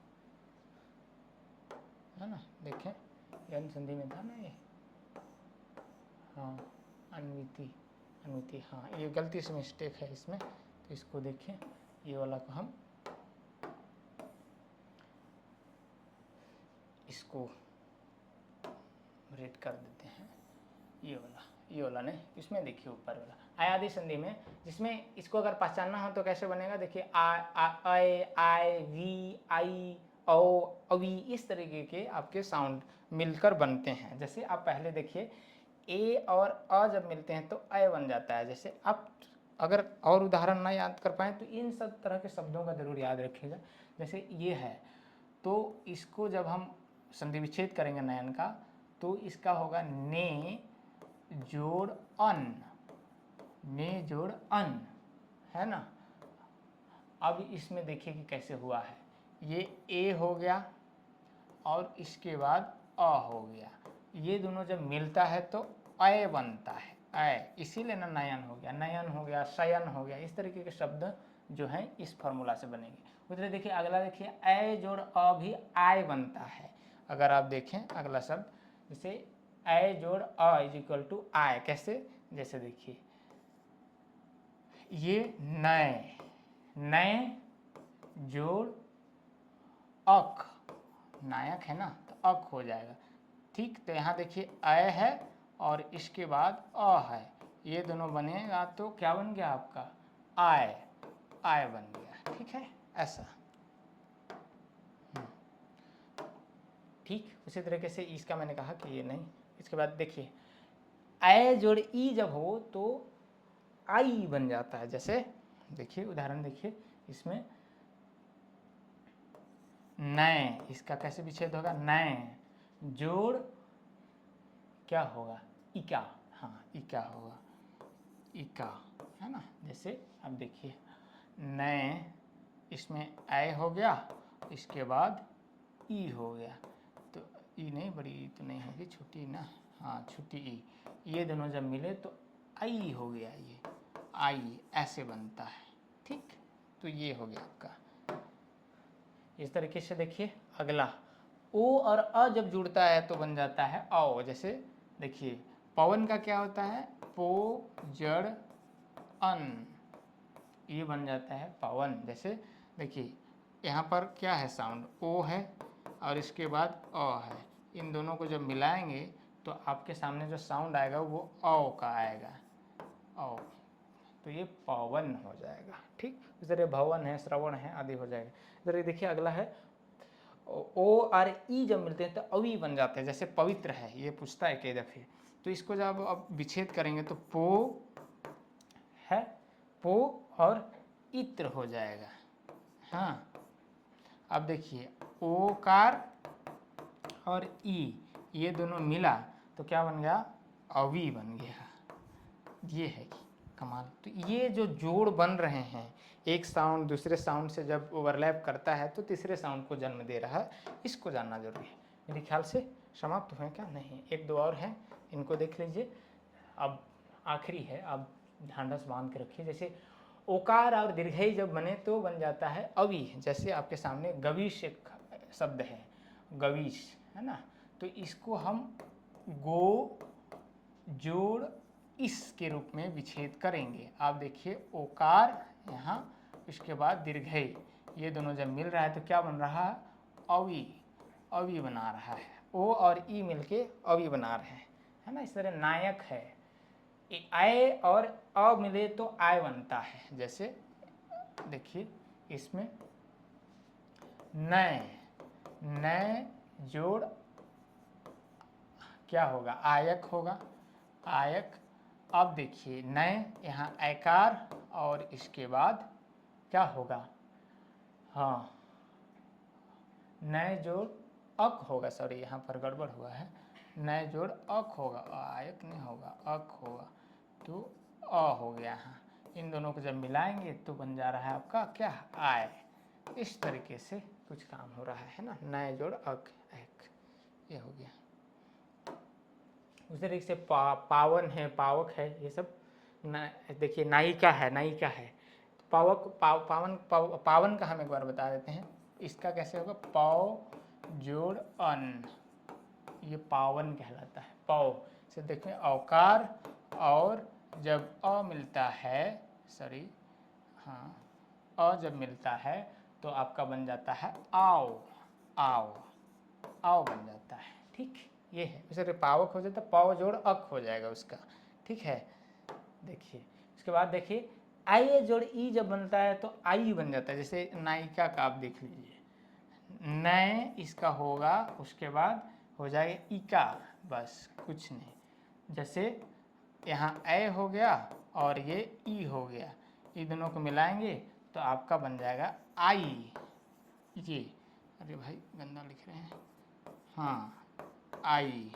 ना। देखें यन संधि में था ना ये, हाँ अन्विति, हाँ ये गलती से मिस्टेक है इसमें, तो इसको देखें, ये वाला को हम इसको रेड कर देते हैं, ये वाला नहीं, इसमें देखिए ऊपर वाला आयादी संधि में, जिसमें इसको अगर पहचानना हो तो कैसे बनेगा, देखिए आई वी आई औ, अवी, इस तरीके के आपके साउंड मिलकर बनते हैं। जैसे आप पहले देखिए ए और अ जब मिलते हैं तो अ बन जाता है। जैसे आप अगर और उदाहरण ना याद कर पाएँ तो इन सब तरह के शब्दों का ज़रूर याद रखिएगा। जैसे ये है तो इसको जब हम संधि विच्छेद करेंगे नयन का तो इसका होगा ने जोड़ अन, ने जोड़ अन, है ना। अब इसमें देखिए कि कैसे हुआ है, ये ए हो गया और इसके बाद अ हो गया, ये दोनों जब मिलता है तो अय बनता है, अय, इसीलिए ना नयन हो गया, नयन हो गया, शयन हो गया। इस तरीके के शब्द जो हैं इस फार्मूला से बनेंगे। उधर देखिए अगला देखिए अय जोड़ अ भी आय बनता है। अगर आप देखें अगला शब्द जैसे अय जोड़ अ इज इक्वल टू आय, कैसे, जैसे देखिए ये नए, नए जोड़ अक, नायक है ना तो अक हो जाएगा। ठीक, तो यहाँ देखिए अय है और इसके बाद अ है, ये दोनों बनेगा तो क्या बन गया आपका आय, आय बन गया। ठीक है, ऐसा। ठीक, उसी तरीके से इसका मैंने कहा कि ये नहीं। इसके बाद देखिए अय जोड़ ई जब हो तो आई बन जाता है। जैसे देखिए उदाहरण देखिए इसमें नए, इसका कैसे विच्छेद होगा, नए जोड़ क्या होगा इका, हाँ इका होगा, इका, है ना। जैसे अब देखिए नए, इसमें ऐ हो गया, इसके बाद ई हो गया, तो ई नहीं, बड़ी ई तो नहीं होगी, छोटी ना, हाँ छोटी ई, ये दोनों जब मिले तो आई हो गया, ये आई ऐसे बनता है। ठीक, तो ये हो गया आपका। इस तरीके से देखिए अगला ओ और अ जब जुड़ता है तो बन जाता है औ। जैसे देखिए पवन का क्या होता है, पो जड़ अन, ये बन जाता है पवन। जैसे देखिए यहाँ पर क्या है, साउंड ओ है और इसके बाद अ है, इन दोनों को जब मिलाएंगे तो आपके सामने जो साउंड आएगा वो औ का आएगा, औ, तो ये पवन हो जाएगा। ठीक, इस तरह भवन है, श्रवण है आदि हो जाएगा। इधर देखिए अगला है ओ और ई जब मिलते हैं तो अवी बन जाते हैं। जैसे पवित्र है, ये पूछता है कई दफे, तो इसको जब अब विच्छेद करेंगे तो पो है, पो और इत्र हो जाएगा। हाँ, अब देखिए ओकार और ई ये दोनों मिला तो क्या बन गया, अवी बन गया। ये है कि कमाल। तो ये जो जोड़ बन रहे हैं, एक साउंड दूसरे साउंड से जब ओवरलैप करता है तो तीसरे साउंड को जन्म दे रहा है, इसको जानना जरूरी है। मेरे ख्याल से समाप्त हुए क्या, नहीं एक दो और हैं, इनको देख लीजिए। अब आखिरी है, अब ढांढस बांध के रखिए। जैसे ओकार और दीर्घई जब बने तो बन जाता है अवी। जैसे आपके सामने गवीश एक शब्द है, गवीश, है ना, तो इसको हम गो जोड़ इस के रूप में विच्छेद करेंगे। आप देखिए ओकार यहाँ, इसके बाद दीर्घई, ये दोनों जब मिल रहा है तो क्या बन रहा है, अवी, अवी बना रहा है। ओ और ई मिलके अवी बना रहे हैं, है ना। इस तरह नायक है, आय और अ मिले तो आय बनता है। जैसे देखिए इसमें नए, नए जोड़ क्या होगा, आयक होगा, आयक। अब देखिए नए, यहाँ आयकार और इसके बाद क्या होगा, हाँ नए जोड़ अक होगा, सॉरी यहाँ पर गड़बड़ हुआ है, नए जोड़ अक होगा, आयक नहीं होगा, अक होगा, तो अ हो गया। यहाँ इन दोनों को जब मिलाएंगे तो बन जा रहा है आपका क्या, आय। इस तरीके से कुछ काम हो रहा है ना, नए जोड़ अक, एक, ये हो गया। उसी तरीके से पावन है, पावक है, ये सब देखिए नायिका है, नायिका है, पावक पावन पावन का हम एक बार बता देते हैं। इसका कैसे होगा, पाव जोड़ अन, ये पावन कहलाता है, पाव से देखें औकार और जब अ मिलता है, सॉरी हाँ, अ जब मिलता है तो आपका बन जाता है आओ, आओ, आओ बन जाता है। ठीक, ये है। जैसे पावक हो जाता है, पाव जोड़ अक हो जाएगा उसका। ठीक है, देखिए उसके बाद देखिए आई जोड़ ई जब बनता है तो आई बन जाता है। जैसे नायिका का आप देख लीजिए, नए इसका होगा, उसके बाद हो जाएगा इका, बस कुछ नहीं। जैसे यहाँ ए हो गया और ये ई हो गया, इन दोनों को मिलाएंगे तो आपका बन जाएगा आई। ये अरे भाई गंदा लिख रहे हैं, हाँ आई,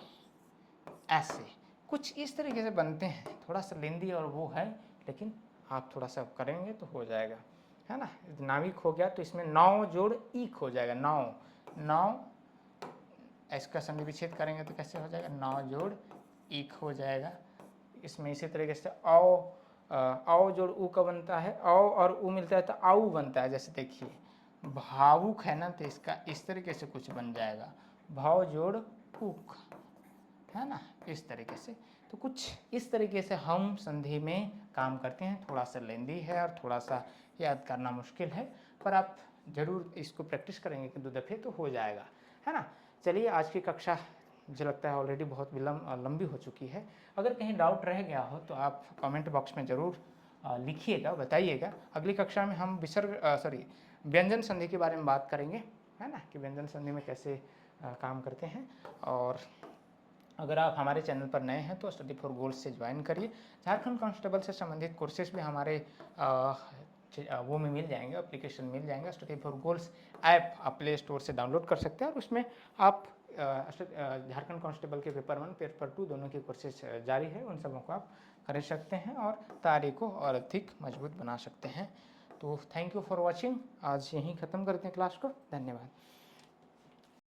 ऐसे कुछ इस तरीके से बनते हैं। थोड़ा सा लेंदी और वो है, लेकिन आप थोड़ा सा करेंगे तो हो जाएगा, है ना। नाविक हो गया तो इसमें 9 जोड़ ईक हो जाएगा, 9 इसका संधि विच्छेद करेंगे तो कैसे हो जाएगा, 9 जोड़ ईक हो जाएगा। इसमें इसी तरीके से औ जोड़ ऊ का बनता है, औ और ऊ मिलता है तो आऊ बनता है। जैसे देखिए भावुक है ना, तो इसका इस तरीके से कुछ बन जाएगा, भाव जोड़ उक, है ना, इस तरीके से। तो कुछ इस तरीके से हम संधि में काम करते हैं। थोड़ा सा लेंदी है और थोड़ा सा याद करना मुश्किल है, पर आप ज़रूर इसको प्रैक्टिस करेंगे कि 2 दफ़े तो हो जाएगा, है ना। चलिए आज की कक्षा मुझे लगता है ऑलरेडी बहुत लंबी हो चुकी है। अगर कहीं डाउट रह गया हो तो आप कमेंट बॉक्स में ज़रूर लिखिएगा, बताइएगा। अगली कक्षा में हम व्यंजन संधि के बारे में बात करेंगे, है ना, कि व्यंजन संधि में कैसे काम करते हैं। और अगर आप हमारे चैनल पर नए हैं तो स्टडी फॉर गोल्स से ज्वाइन करिए। झारखंड कांस्टेबल से संबंधित कोर्सेज भी हमारे वो में मिल जाएंगे, एप्लीकेशन मिल जाएंगे। स्टडी फॉर गोल्स ऐप आप प्ले स्टोर से डाउनलोड कर सकते हैं और उसमें आप झारखंड कांस्टेबल के पेपर 1 पेपर 2 दोनों के कोर्सेज जारी है, उन सबों को आप कर सकते हैं और तैयारी को और अधिक मजबूत बना सकते हैं। तो थैंक यू फॉर वॉचिंग। आज यहीं ख़त्म करते हैं क्लास को। धन्यवाद।